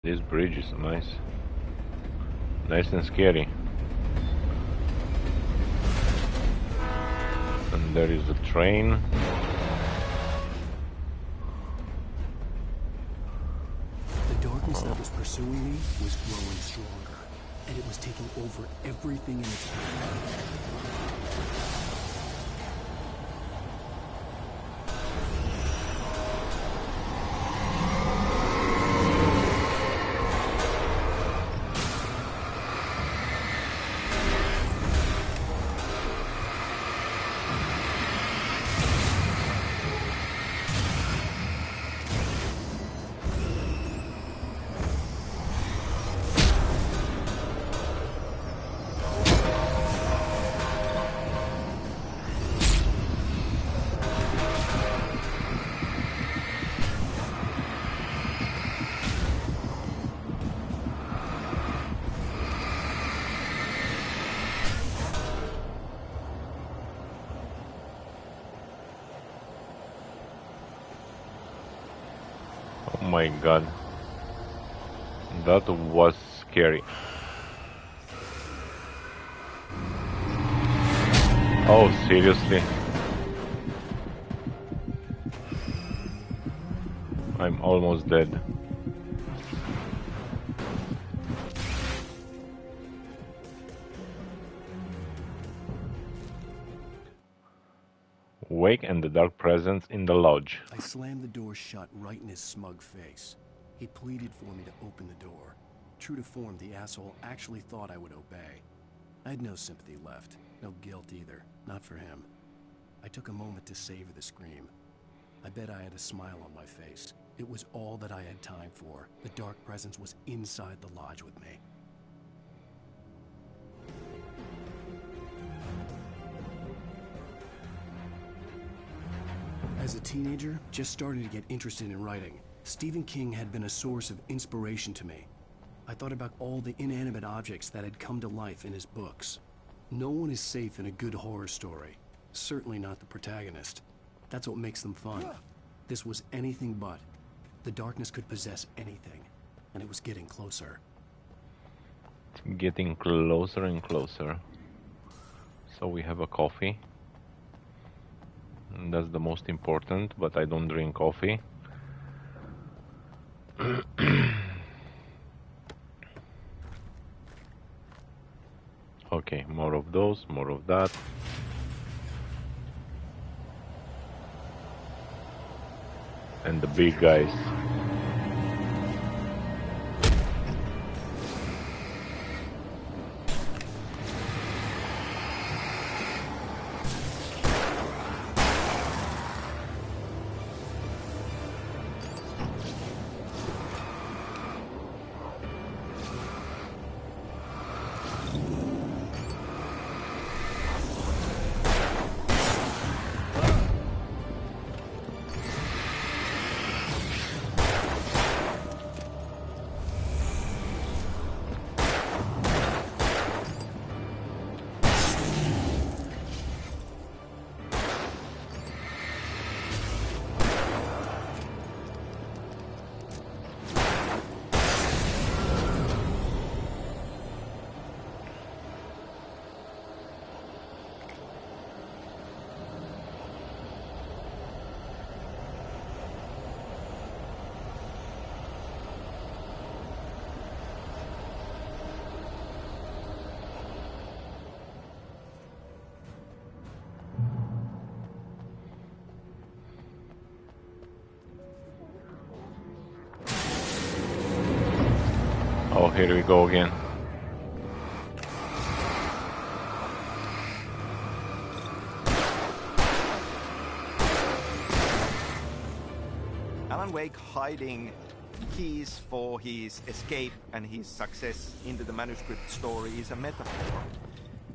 This bridge is nice. Nice and scary. And there is a train. The darkness that was pursuing me was growing stronger, and it was taking over everything in its path. Oh my god. That was scary. Oh, seriously? I'm almost dead. Wake and the dark presence in the lodge. I slammed the door shut right in his smug face. He pleaded for me to open the door. True to form, the asshole actually thought I would obey. I had no sympathy left, no guilt either, not for him. I took a moment to savor the scream. I bet I had a smile on my face. It was all that I had time for. The dark presence was inside the lodge with me. As a teenager, just starting to get interested in writing, Stephen King had been a source of inspiration to me. I thought about all the inanimate objects that had come to life in his books. No one is safe in a good horror story. Certainly not the protagonist. That's what makes them fun. This was anything but. The darkness could possess anything, and it was getting closer. It's getting closer and closer. So we have a coffee. And that's the most important, but I don't drink coffee. Okay, more of those, more of that. And the big guys. Oh, here we go again. Alan Wake hiding keys for his escape and his success into the manuscript story is a metaphor.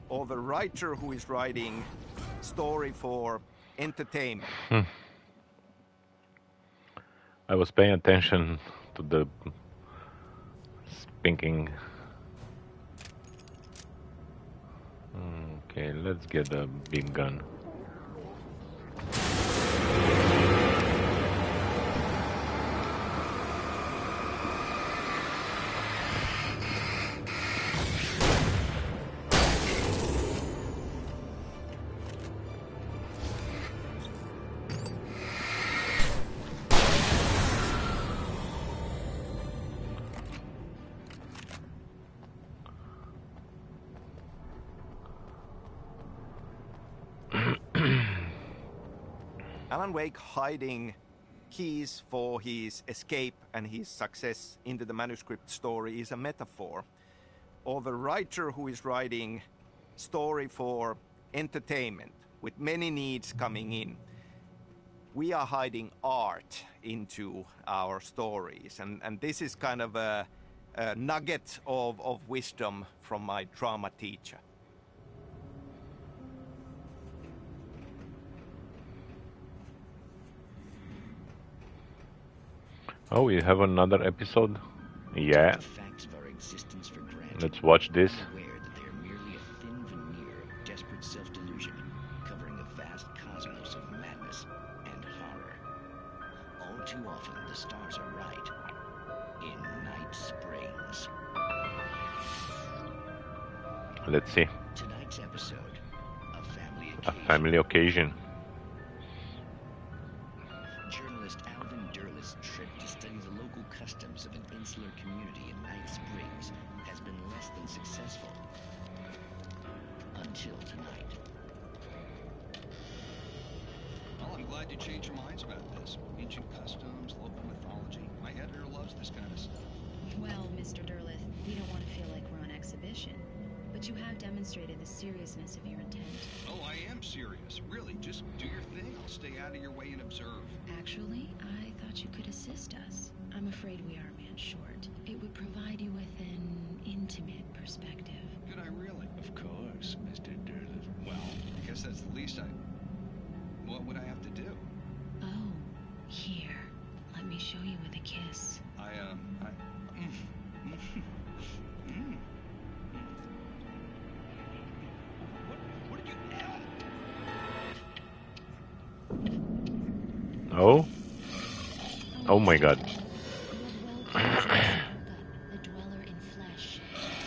Or the writer who is writing story for entertainment. I was paying attention to the spinking. Okay, let's get a big gun. Alan Wake hiding keys for his escape and his success into the manuscript story is a metaphor, or the writer who is writing story for entertainment with many needs coming in. We are hiding art into our stories, and this is kind of a nugget of wisdom from my drama teacher. Oh, we have another episode? Yeah. Let's watch this. Aware that they are merely a thin veneer of desperate self-delusion, covering a vast cosmos of madness and horror. All too often, the stars are right. In Night Springs. Let's see. Tonight's episode, A family occasion. Journalist Alvin Derlis' trip to study the local customs of an insular community in Night Springs has been less than successful. Until tonight. Well, I'm glad you changed your minds about this. Ancient customs, local mythology. My editor loves this kind of stuff. Well, Mr. Derlith, we don't want to feel like we're on exhibition. But you have demonstrated the seriousness of your intent. Oh, I am serious. Really, just do your thing. I'll stay out of your way and observe. Actually, I thought you could assist us. I'm afraid we are a man short. It would provide you with an intimate perspective. Could I really? Of course, Mr. Derlith. Well, I guess that's the least I... What would I have to do? Oh, here. Let me show you with a kiss. What did you... Oh? Oh my god. The dweller in flesh.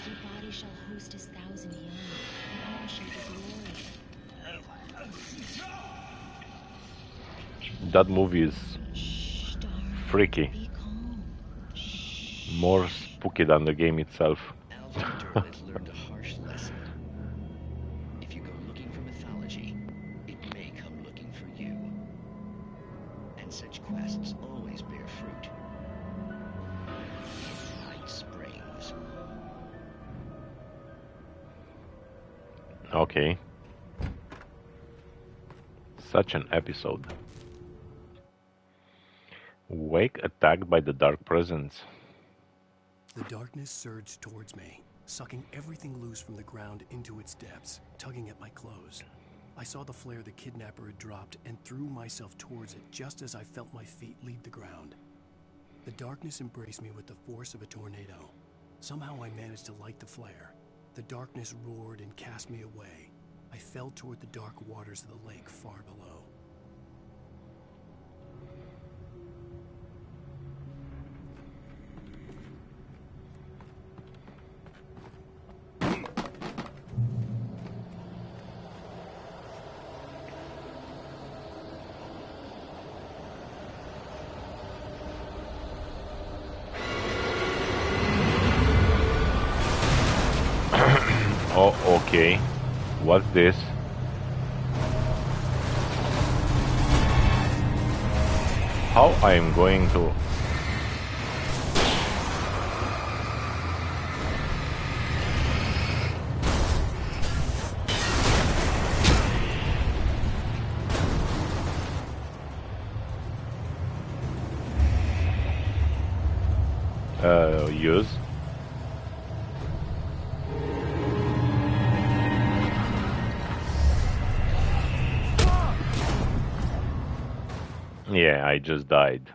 Your body shall host 1,000 young, and all shall be glory. That movie is Shh, darling, freaky. be calm. More spooky than the game itself. Alvin Derlith learned a harsh lesson. If you go looking for mythology, it may come looking for you. And such quests always bear fruit. Night Springs. Okay. Such an episode. Wake attacked by the dark presence. The darkness surged towards me, sucking everything loose from the ground into its depths, tugging at my clothes. I saw the flare the kidnapper had dropped and threw myself towards it just as I felt my feet leave the ground. The darkness embraced me with the force of a tornado. Somehow I managed to light the flare. The darkness roared and cast me away. I fell toward the dark waters of the lake far below. Oh, okay. What's this? How I am going to... use? Yeah, I just died.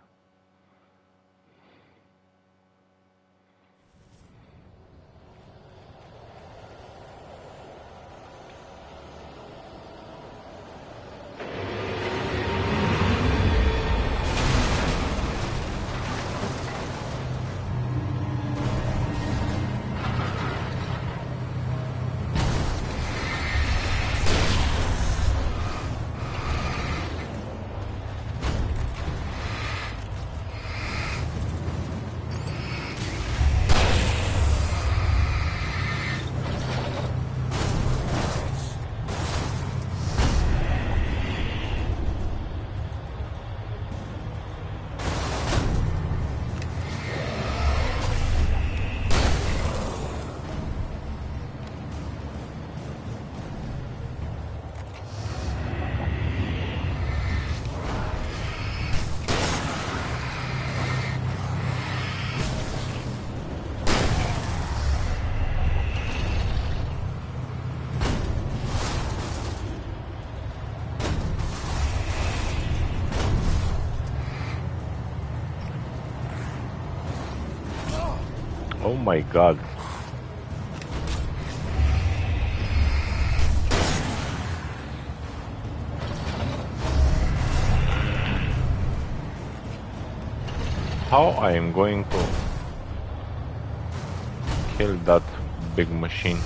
Oh my god. How I am going to kill that big machine?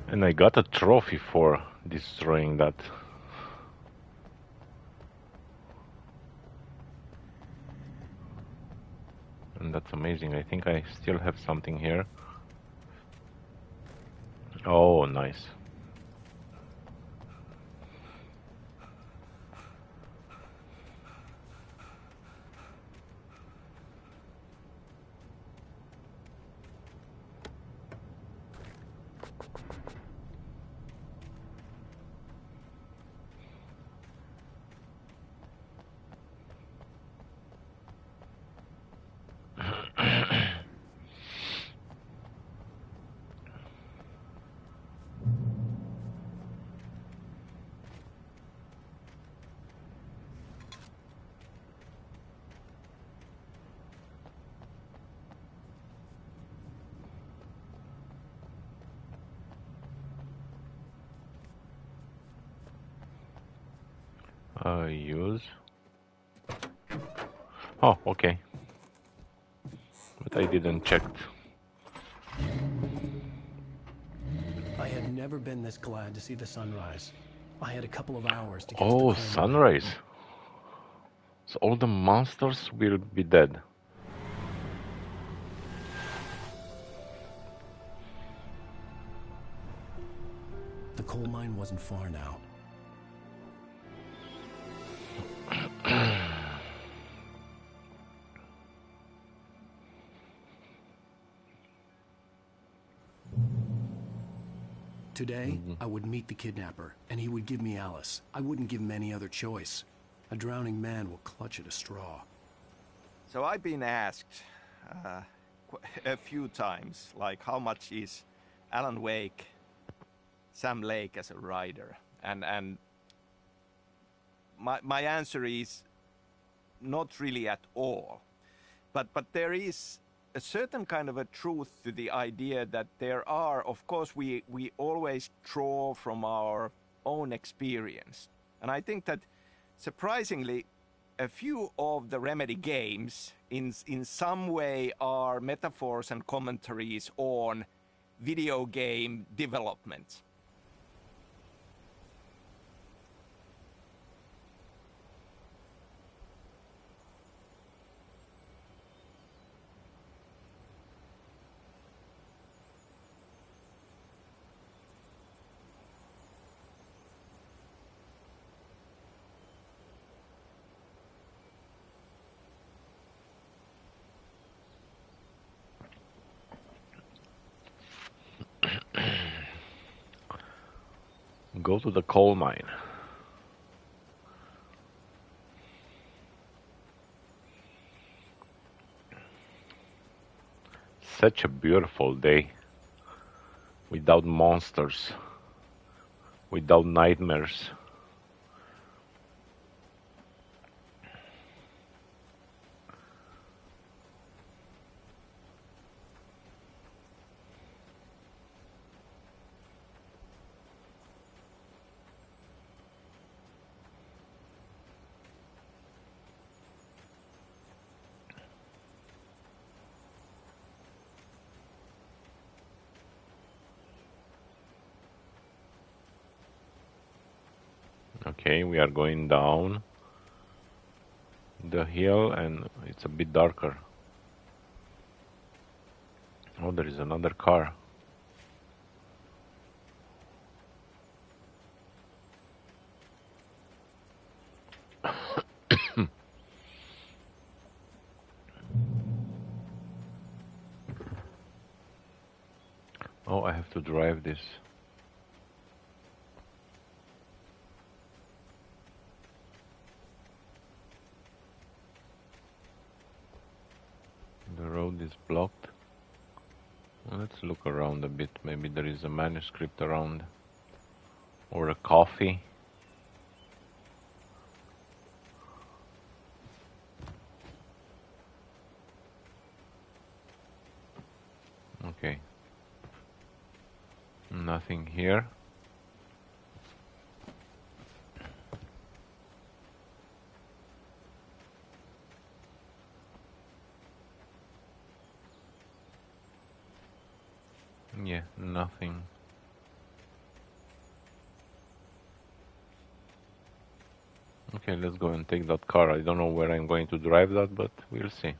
And I got a trophy for destroying that. And that's amazing. I think I still have something here. Oh, nice. Use. Oh, okay. But I didn't check. I had never been this glad to see the sunrise. I had a couple of hours to get to the Oh, coal mine. sunrise. So all the monsters will be dead. The coal mine wasn't far now. Today, I would meet the kidnapper, and he would give me Alice. I wouldn't give him any other choice. A drowning man will clutch at a straw. So I've been asked a few times, like, how much is Alan Wake, Sam Lake as a writer? And my answer is not really at all. But there is a certain kind of a truth to the idea that there are, of course, we always draw from our own experience. And I think that, surprisingly, a few of the Remedy games in some way are metaphors and commentaries on video game development. Go to the coal mine. Such a beautiful day. Without monsters. Without nightmares. Okay, we are going down the hill and it's a bit darker. Oh, there is another car. Oh, I have to drive this. The road is blocked. Let's look around a bit. Maybe there is a manuscript around. Or a coffee. Okay. Nothing here. Yeah, nothing. Okay, let's go and take that car. I don't know where I'm going to drive that, but we'll see.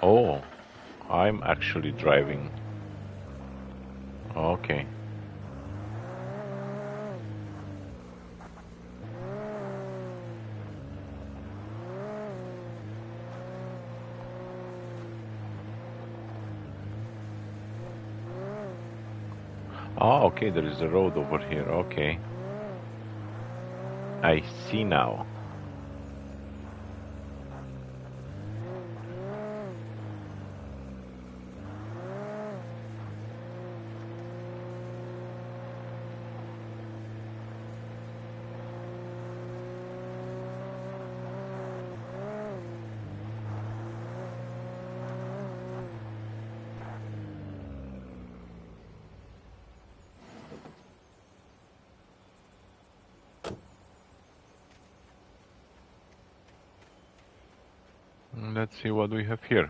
Oh, I'm actually driving. Okay. Oh, okay, there is a road over here. Okay. I see now. Let's see what we have here.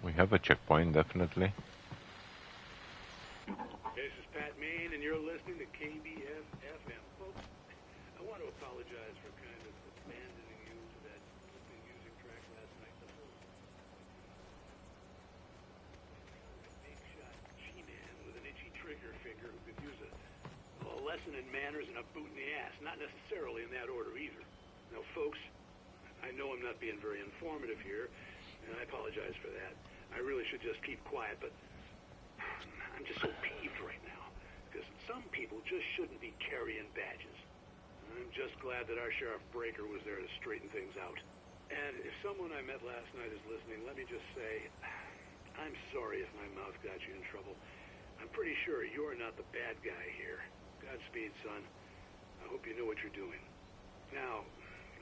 We have a checkpoint, definitely. This is Pat Main, and you're listening to KBF FM. Folks, I want to apologize for kind of abandoning you to that flipping music track last night. The whole big shot G-man with an itchy trigger finger who could use a lesson in manners and a boot in the ass. Not necessarily in that order either. Now, folks, I know I'm not being very informative here, and I apologize for that. I really should just keep quiet, but I'm just so peeved right now, because some people just shouldn't be carrying badges. I'm just glad that our Sheriff Breaker was there to straighten things out. And if someone I met last night is listening, let me just say, I'm sorry if my mouth got you in trouble. I'm pretty sure you're not the bad guy here. Godspeed, son. I hope you know what you're doing. Now,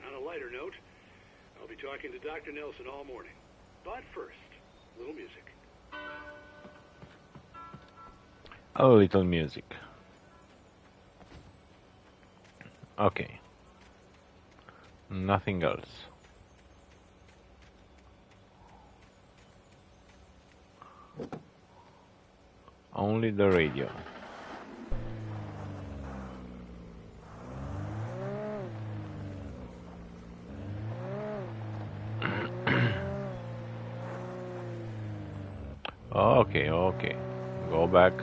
on a lighter note, I'll be talking to Dr. Nelson all morning. But first, a little music. A little music. Okay. Nothing else. Only the radio. Okay, okay. Go back.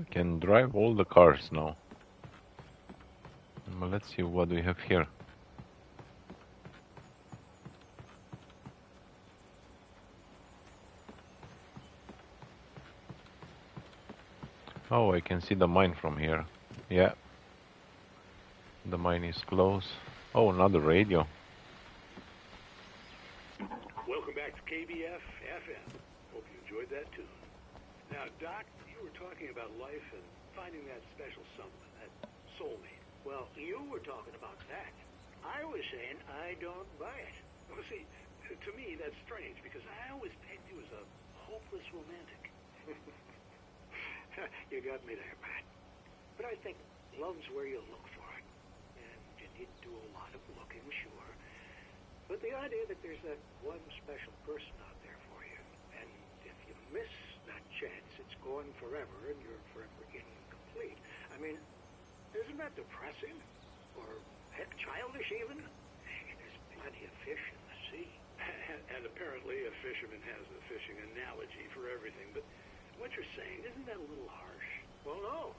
I can drive all the cars now. Well, let's see what we have here. Oh, I can see the mine from here. Yeah. The mine is close. Oh, another radio. Welcome back to KBF FM. Hope you enjoyed that tune. Now, Doc, you were talking about life and finding that special someone, that soulmate. Well, you were talking about that. I was saying I don't buy it. Well, see, to me, that's strange, because I always pegged you as a hopeless romantic. You got me there, Pat. But I think love's where you look for it. And you need to do a lot of looking, sure. But the idea that there's that one special person out there for you, and if you miss that chance, it's gone forever, and you're forever incomplete. I mean, isn't that depressing? Or, heck, childish even? There's plenty of fish in the sea. And apparently a fisherman has a fishing analogy for everything, but what you're saying, isn't that a little harsh? Well, no.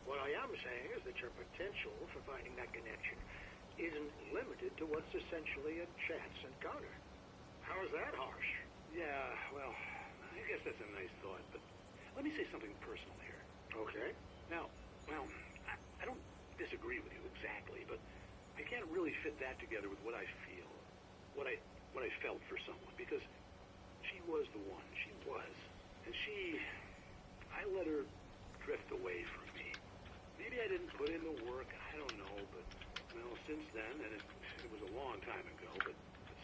What I am saying is that your potential for finding that connection isn't limited to what's essentially a chance encounter. How is that harsh? Yeah, well, I guess that's a nice thought, but let me say something personal here. Okay. Now, well, I don't disagree with you exactly, but I can't really fit that together with what I feel, what I felt for someone, because she was the one. She was. And I let her drift away from me. Maybe I didn't put in the work, I don't know, but, well, since then, and it was a long time ago, but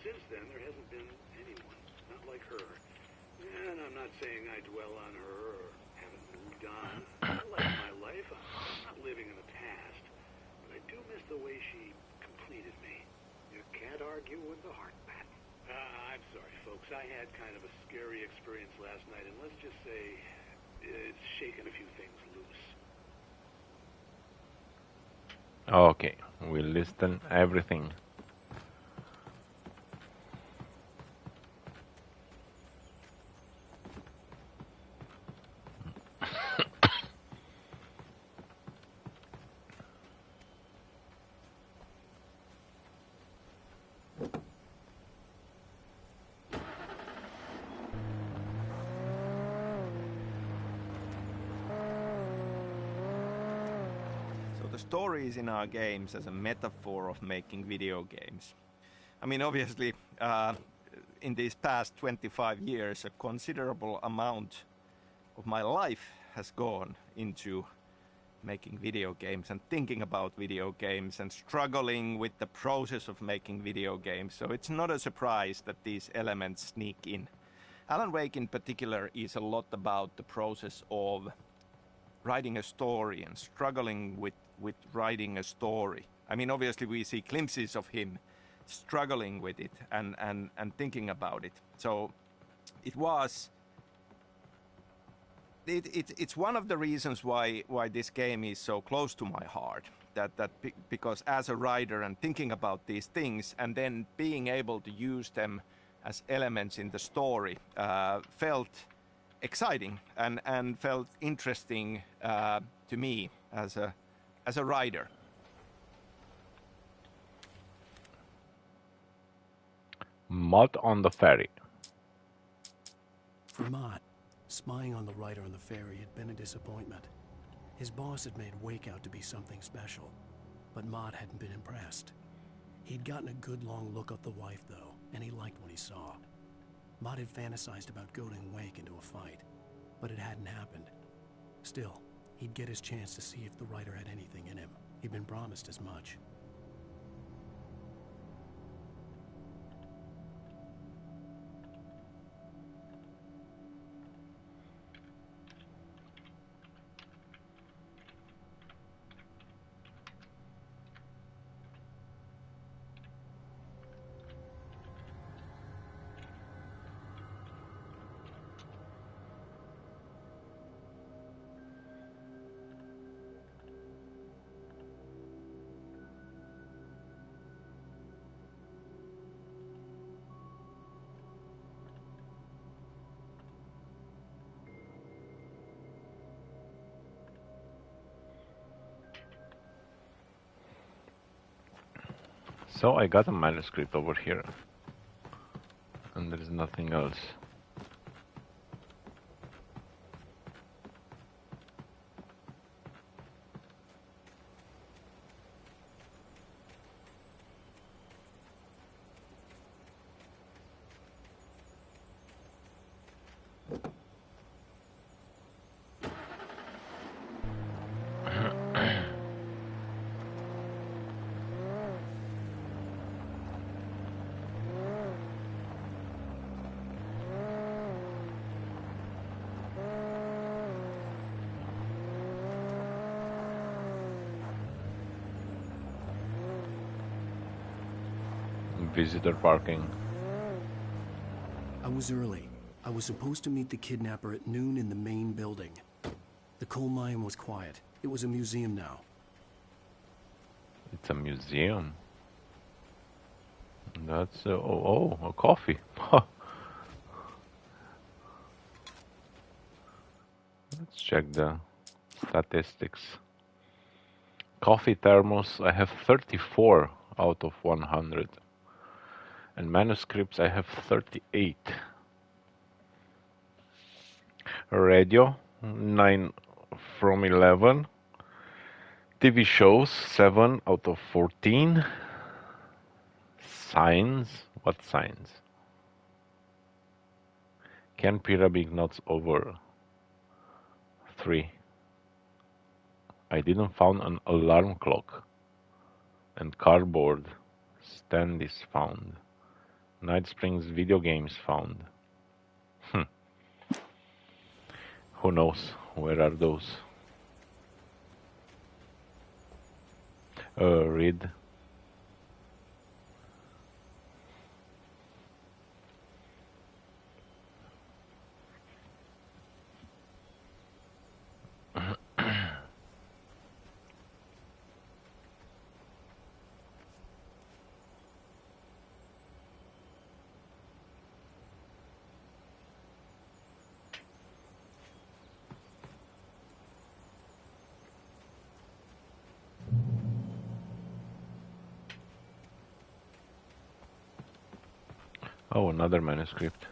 since then, there hasn't been anyone, not like her. And I'm not saying I dwell on her or haven't moved on. I like my life. I'm not living in the past, but I do miss the way she completed me. You can't argue with the heart, Pat. I'm sorry, folks. I had kind of a scary experience last night, and let's just say it's shaken a few things loose. Okay, we listen everything. The stories in our games as a metaphor of making video games. I mean, obviously, in these past 25 years, a considerable amount of my life has gone into making video games and thinking about video games and struggling with the process of making video games. So it's not a surprise that these elements sneak in. Alan Wake in particular is a lot about the process of writing a story and struggling with writing a story. I mean, obviously we see glimpses of him struggling with it and thinking about it. So it was... It's one of the reasons why this game is so close to my heart. Because as a writer and thinking about these things and then being able to use them as elements in the story felt exciting and felt interesting to me as a writer. Mud on the ferry. For Mott, spying on the writer on the ferry had been a disappointment. His boss had made Wake out to be something special, but Mott hadn't been impressed. He'd gotten a good long look at the wife, though, and he liked what he saw. Mott had fantasized about goading Wake into a fight, but it hadn't happened. Still, he'd get his chance to see if the writer had anything in him. He'd been promised as much. So I got a manuscript over here. And there is nothing else. Visitor parking. I was early. I was supposed to meet the kidnapper at noon in the main building. The coal mine was quiet. It was a museum now. It's a museum. That's a coffee. Let's check the statistics. Coffee thermos, I have 34 out of 100. And manuscripts, I have 38. Radio, 9 from 11. TV shows, 7 out of 14. Signs, what signs? Can pyramid nuts over 3. I didn't found an alarm clock. And cardboard stand is found. Night Springs video games found. Who knows? Where are those? Read. Oh, another manuscript.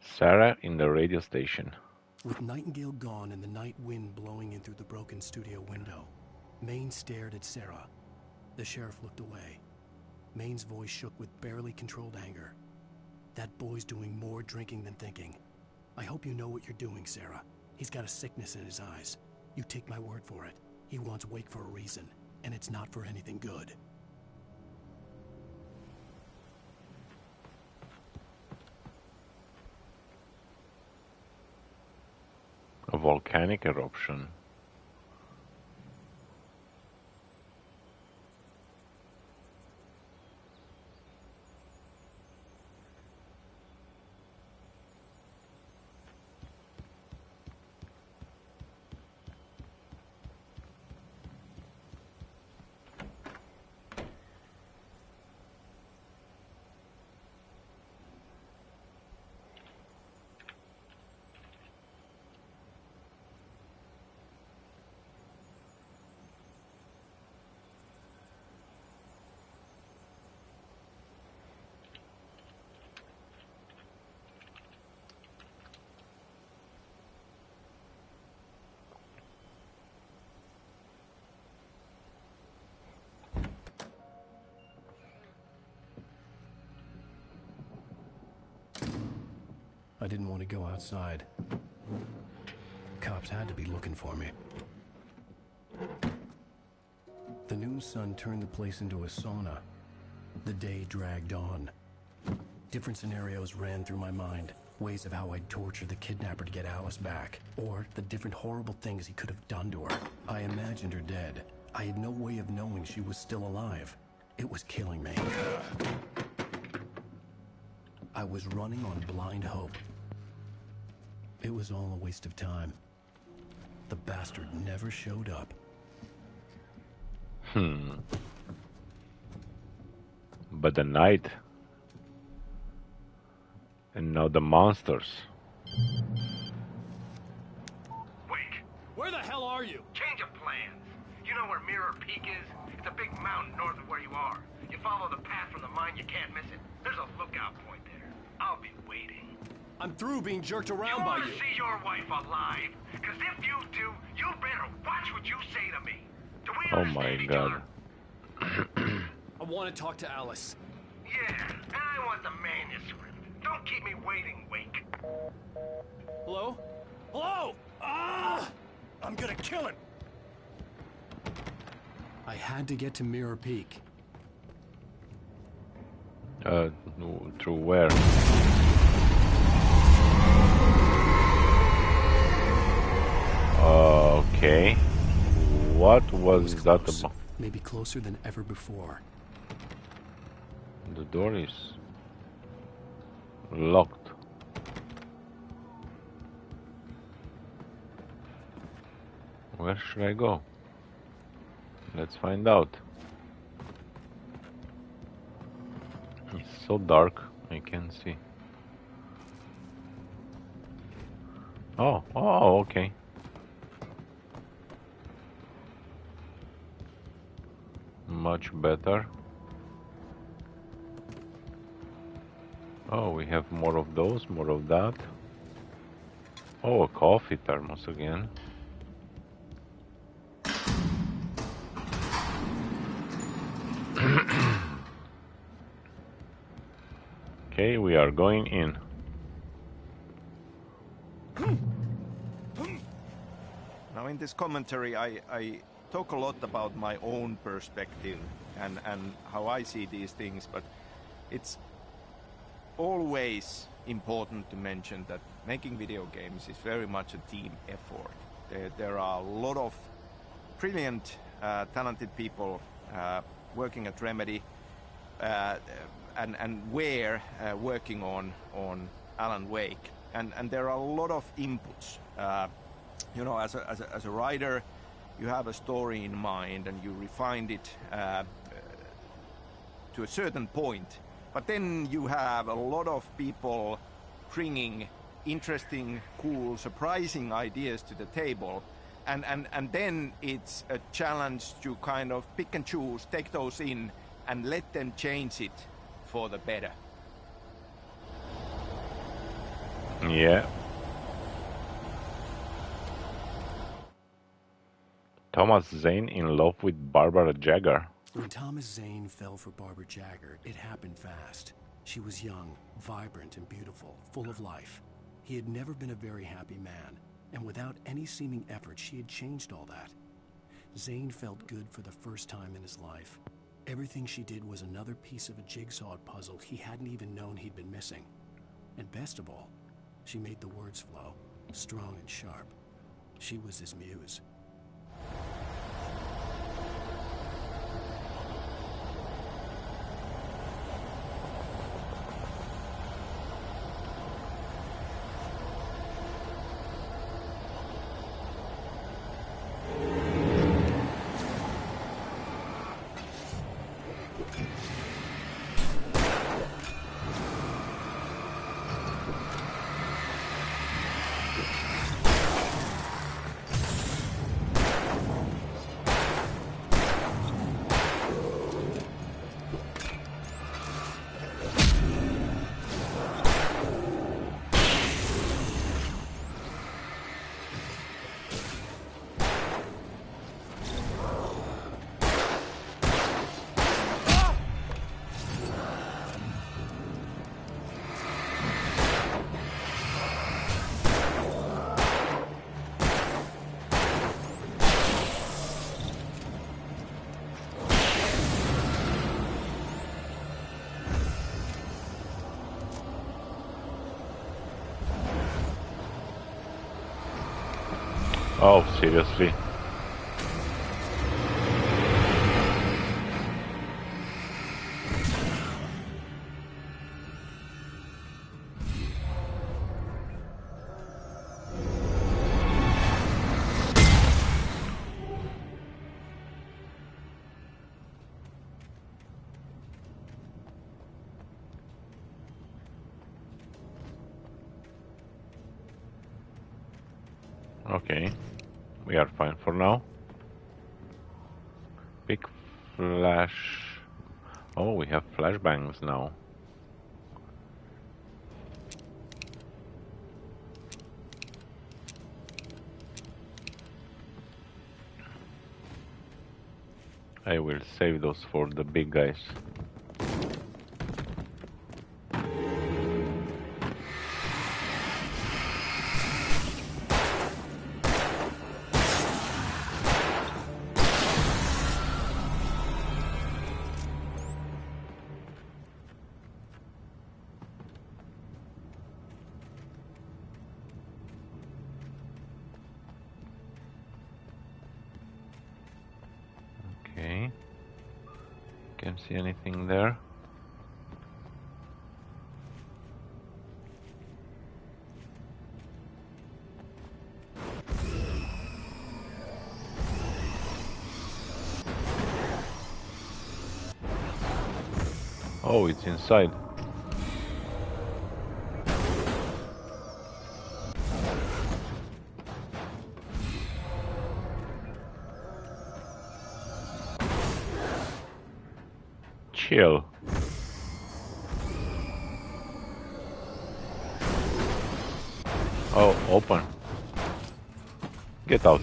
Sarah in the radio station. With Nightingale gone and the night wind blowing in through the broken studio window, Maine stared at Sarah. The sheriff looked away. Maine's voice shook with barely controlled anger. That boy's doing more drinking than thinking. I hope you know what you're doing, Sarah. He's got a sickness in his eyes. You take my word for it. He wants Wake for a reason, and it's not for anything good. A volcanic eruption. I didn't want to go outside. Cops had to be looking for me. The noon sun turned the place into a sauna. The day dragged on. Different scenarios ran through my mind. Ways of how I'd torture the kidnapper to get Alice back. Or the different horrible things he could have done to her. I imagined her dead. I had no way of knowing she was still alive. It was killing me. I was running on blind hope. It was all a waste of time. The bastard never showed up. But the night. And now the monsters. Wake. Where the hell are you? Change of plans. You know where Mirror Peak is? It's a big mountain north of where you are. You follow the path from the mine, you can't miss it. There's a lookout point there. I'll be waiting. I'm through being jerked You around by want to you. see your wife alive? Because if you do, you better watch what you say to me. Do we Oh my understand each god. other? I want to talk to Alice. Yeah, and I want the manuscript. Don't keep me waiting, Wake. Hello? Hello? Ah! I'm gonna kill him. I had to get to Mirror Peak. Through where? Okay. What was that close. about? Maybe closer than ever before. The door is locked. Where should I go? Let's find out. It's so dark, I can't see. Oh, okay. Much better. Oh, we have more of those, more of that. Oh, a coffee thermos again. Okay, we are going in. Now in this commentary I talk a lot about my own perspective and how I see these things, but it's always important to mention that making video games is very much a team effort. There are a lot of brilliant, talented people working at Remedy and we're working on Alan Wake, and there are a lot of inputs. You know, as a writer, you have a story in mind and you refine it to a certain point. But then you have a lot of people bringing interesting, cool, surprising ideas to the table. And then it's a challenge to kind of pick and choose, take those in, and let them change it for the better. Yeah. Thomas Zane in love with Barbara Jagger. When Thomas Zane fell for Barbara Jagger, it happened fast. She was young, vibrant, and beautiful, full of life. He had never been a very happy man, and without any seeming effort, she had changed all that. Zane felt good for the first time in his life. Everything she did was another piece of a jigsaw puzzle he hadn't even known he'd been missing. And best of all, she made the words flow, strong and sharp. She was his muse. Oh, seriously? Okay, we are fine for now. Pick flash. Oh, we have flashbangs now. I will save those for the big guys. Okay. Can't see anything there. Oh, it's inside. Chill. Oh, open. Get out.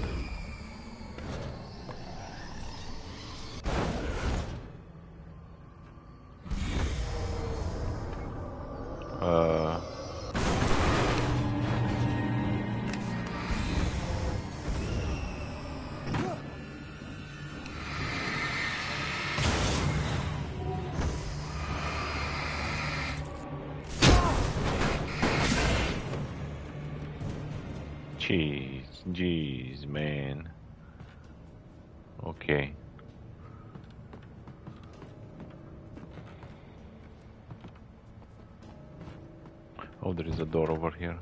Jeez, man. Okay. Oh, there is a door over here.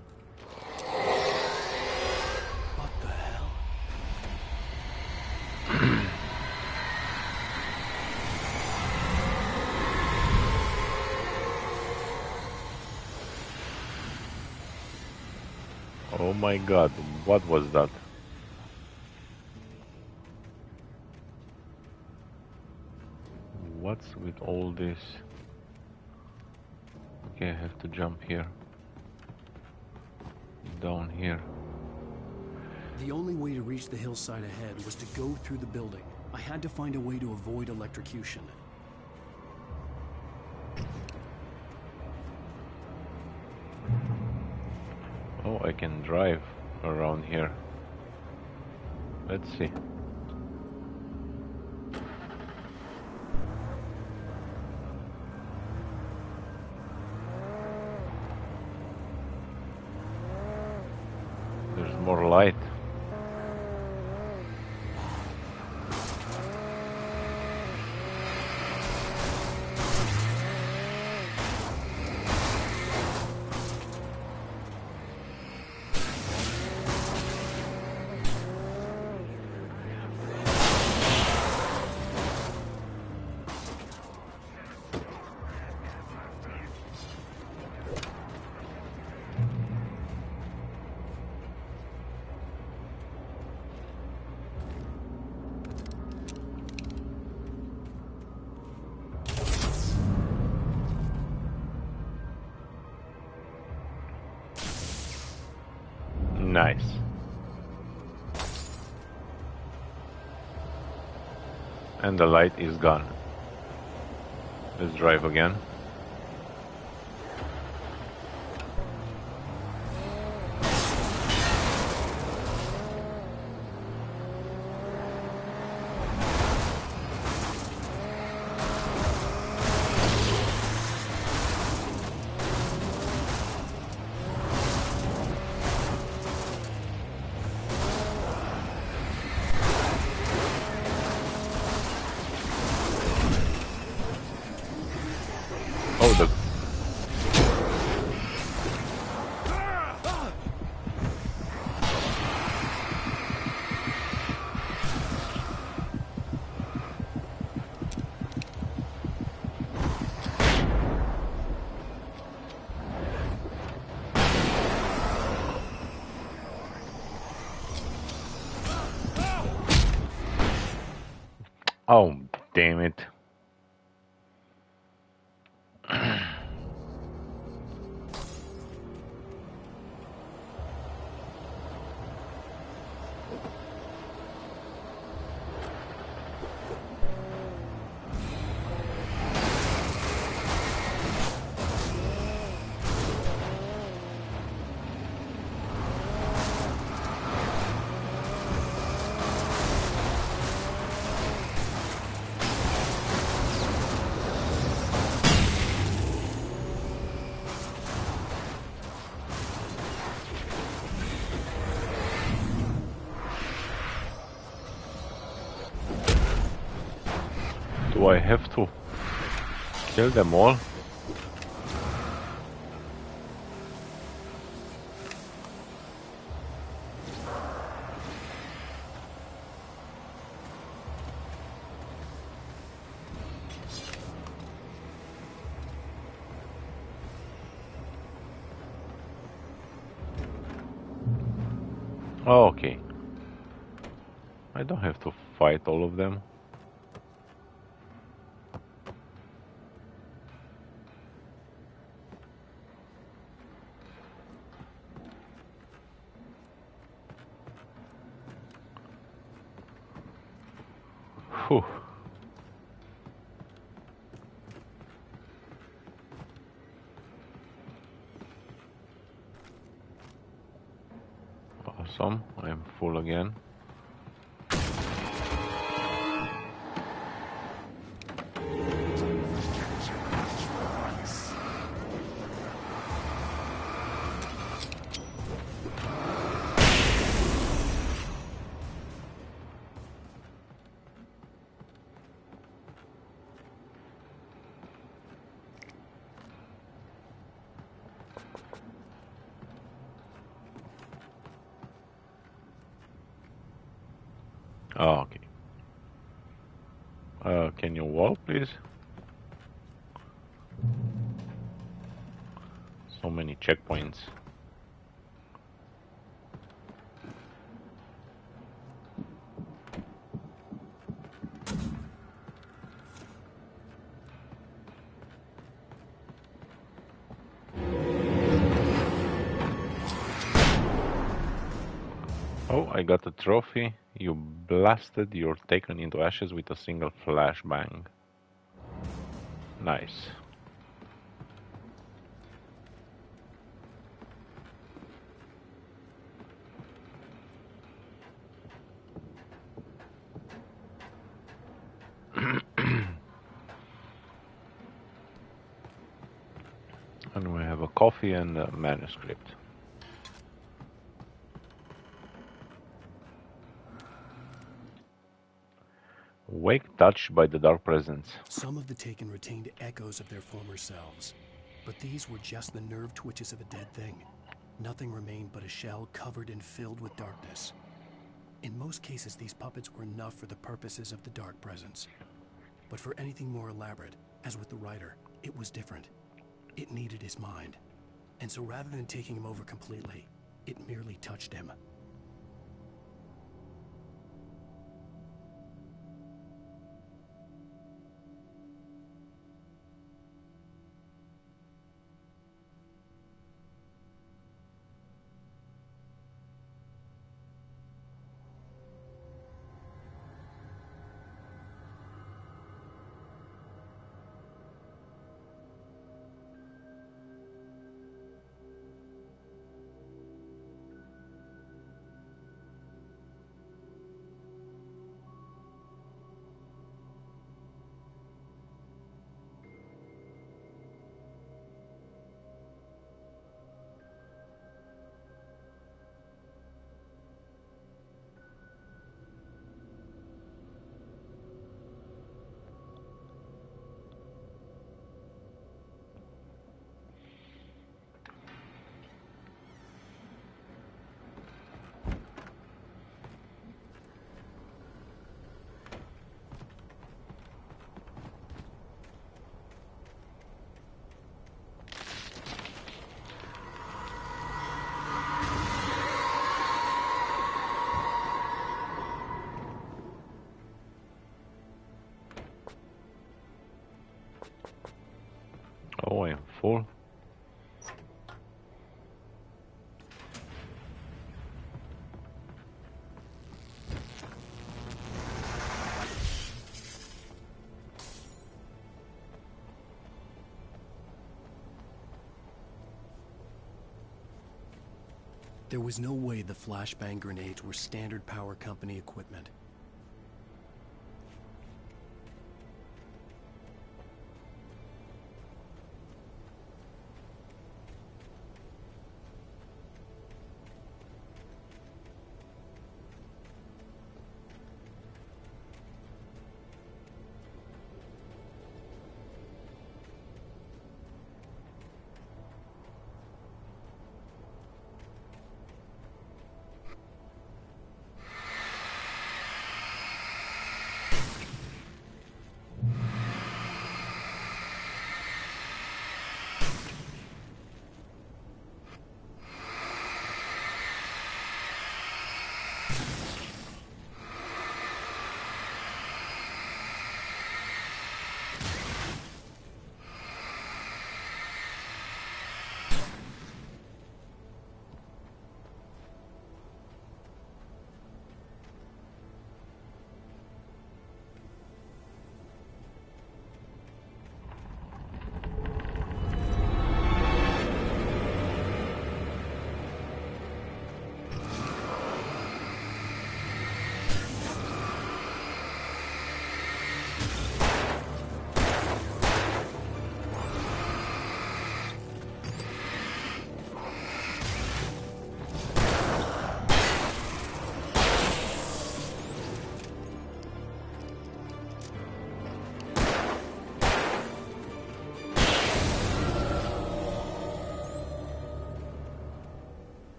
What the hell? Oh my god, what was that? What's with all this? Okay, I have to jump here. Down here. The only way to reach the hillside ahead was to go through the building. I had to find a way to avoid electrocution. Oh, I can drive around here. Let's see. There's more light. Nice. And the light is gone. Let's drive again. Oh, the... Oh, Damn it. Do I have to kill them all? Oh, okay. I don't have to fight all of them. Whew. Awesome, I'm full again. Oh, okay. Can you walk, please? So many checkpoints. Oh, I got a trophy. You blasted your taken into ashes with a single flashbang. Nice. And we have a coffee and a manuscript. Wake touched by the dark presence. Some of the Taken retained echoes of their former selves, but these were just the nerve twitches of a dead thing. Nothing remained but a shell covered and filled with darkness. In most cases, these puppets were enough for the purposes of the dark presence. But for anything more elaborate, as with the writer, it was different. It needed his mind. And so rather than taking him over completely, it merely touched him. full. There was no way the flashbang grenades were standard power company equipment.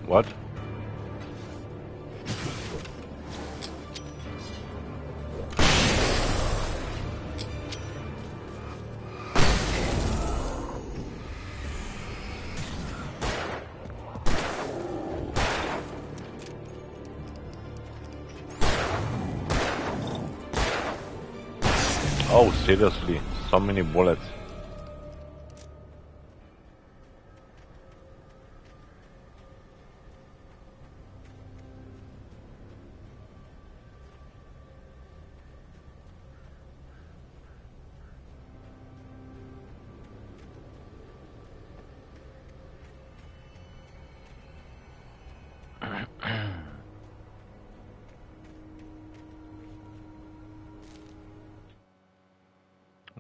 What? Oh, seriously, so many bullets.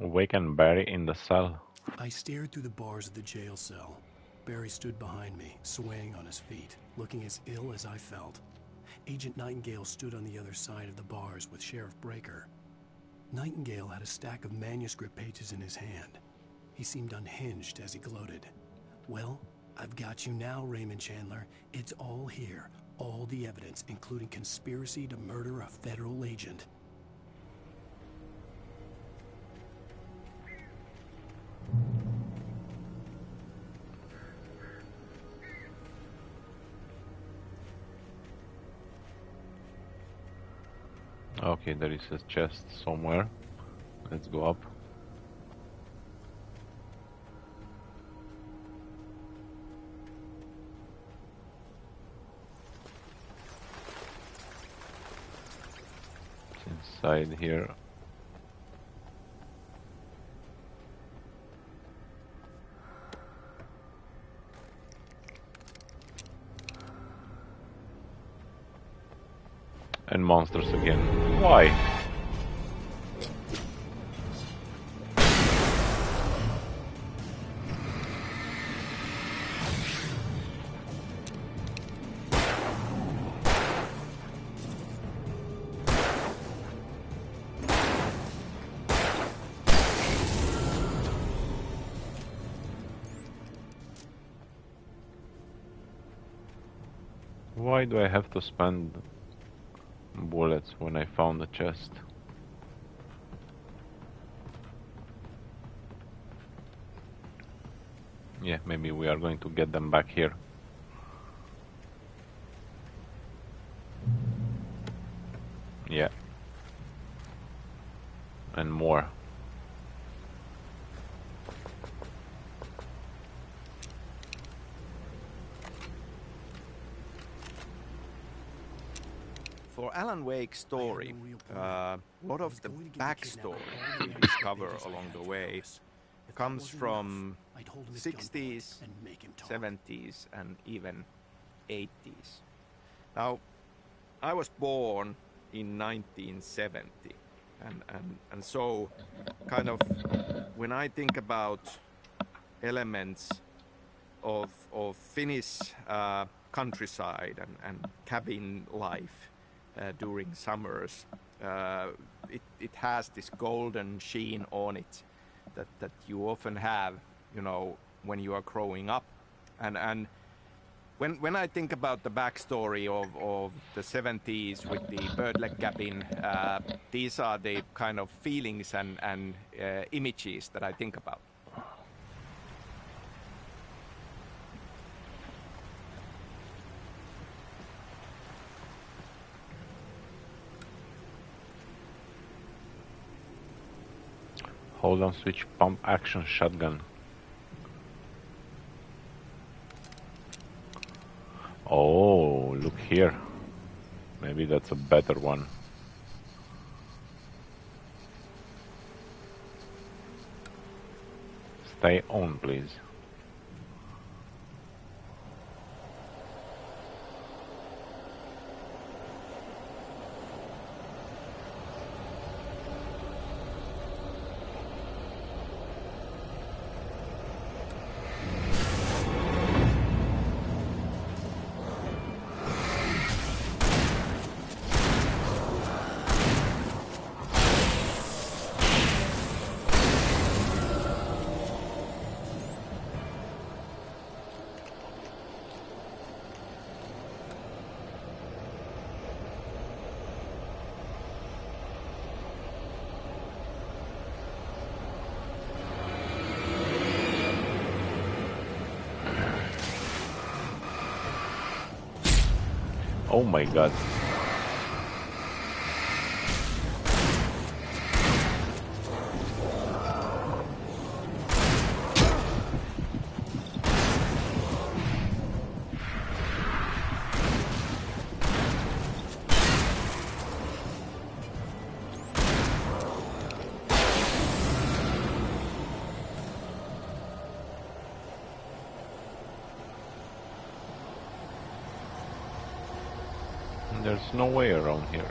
Awaken Barry in the cell. I stared through the bars of the jail cell. Barry stood behind me, swaying on his feet, looking as ill as I felt. Agent Nightingale stood on the other side of the bars with Sheriff Breaker. Nightingale had a stack of manuscript pages in his hand. He seemed unhinged as he gloated. Well, I've got you now, Raymond Chandler. It's all here. All the evidence, including conspiracy to murder a federal agent. Okay, there is a chest somewhere. Let's go up. It's inside here. And monsters again. Why? Why do I have to spend bullets when I found the chest? Yeah, maybe we are going to get them back here. Yeah. And more. For Alan Wake's story, a lot of the backstory we discover along the way comes from 60s, 70s, and even 80s. Now, I was born in 1970, and so kind of when I think about elements of Finnish countryside and cabin life during summers, it has this golden sheen on it that you often have, you know, when you are growing up. And when I think about the backstory of the 70s with the birdleg cabin, these are the kind of feelings and images that I think about. Hold on, switch pump action shotgun. Oh, look here. Maybe that's a better one. Stay on, please. Oh my god. There's no way around here.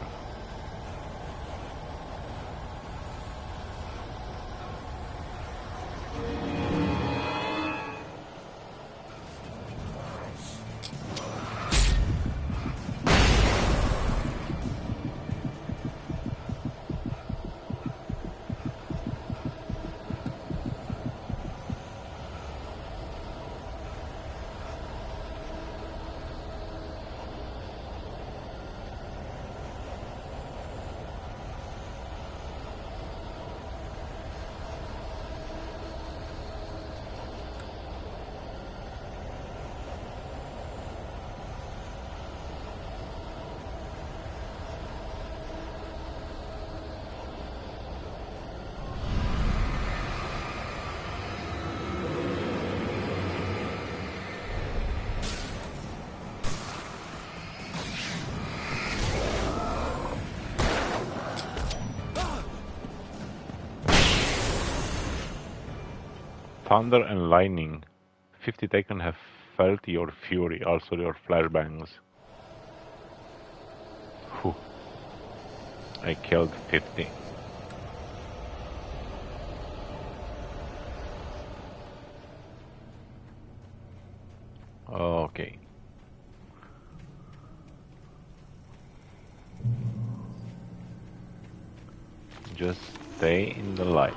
Thunder and lightning. 50 taken have felt your fury, also your flashbangs. Whew. I killed 50. Okay. Just stay in the light.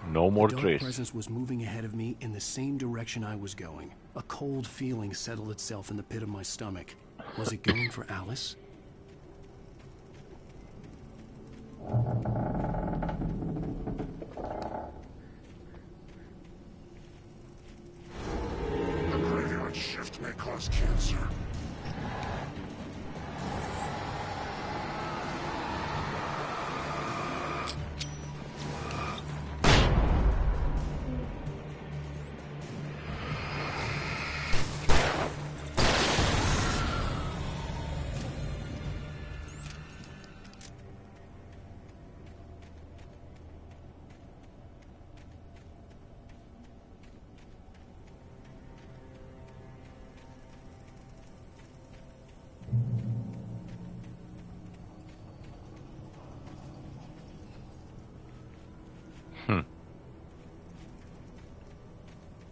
No more The dark trees. presence was moving ahead of me in the same direction I was going. A cold feeling settled itself in the pit of my stomach. Was it going for Alice? The graveyard shift may cause cancer.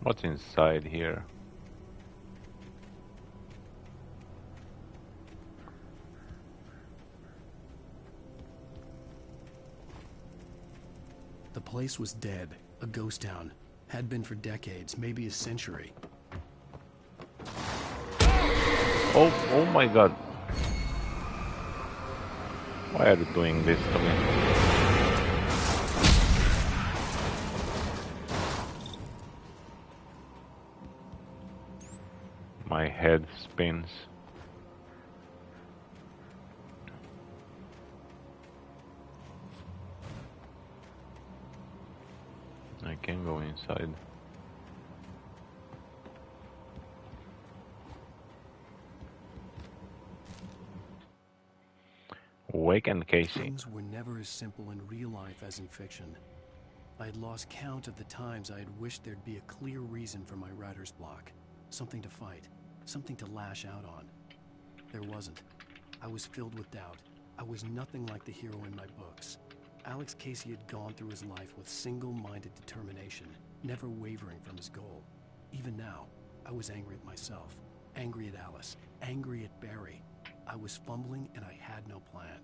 What's inside here? The place was dead, a ghost town. Had been for decades, maybe a century. Oh my god. Why are you doing this to me? My head spins. I can go inside. Awaken Casey. Things were never as simple in real life as in fiction. I had lost count of the times I had wished there'd be a clear reason for my writer's block. Something to fight, something to lash out on. There wasn't. I was filled with doubt. I was nothing like the hero in my books. Alex Casey had gone through his life with single-minded determination, never wavering from his goal. Even now, I was angry at myself, angry at Alice, angry at Barry. I was fumbling and I had no plan.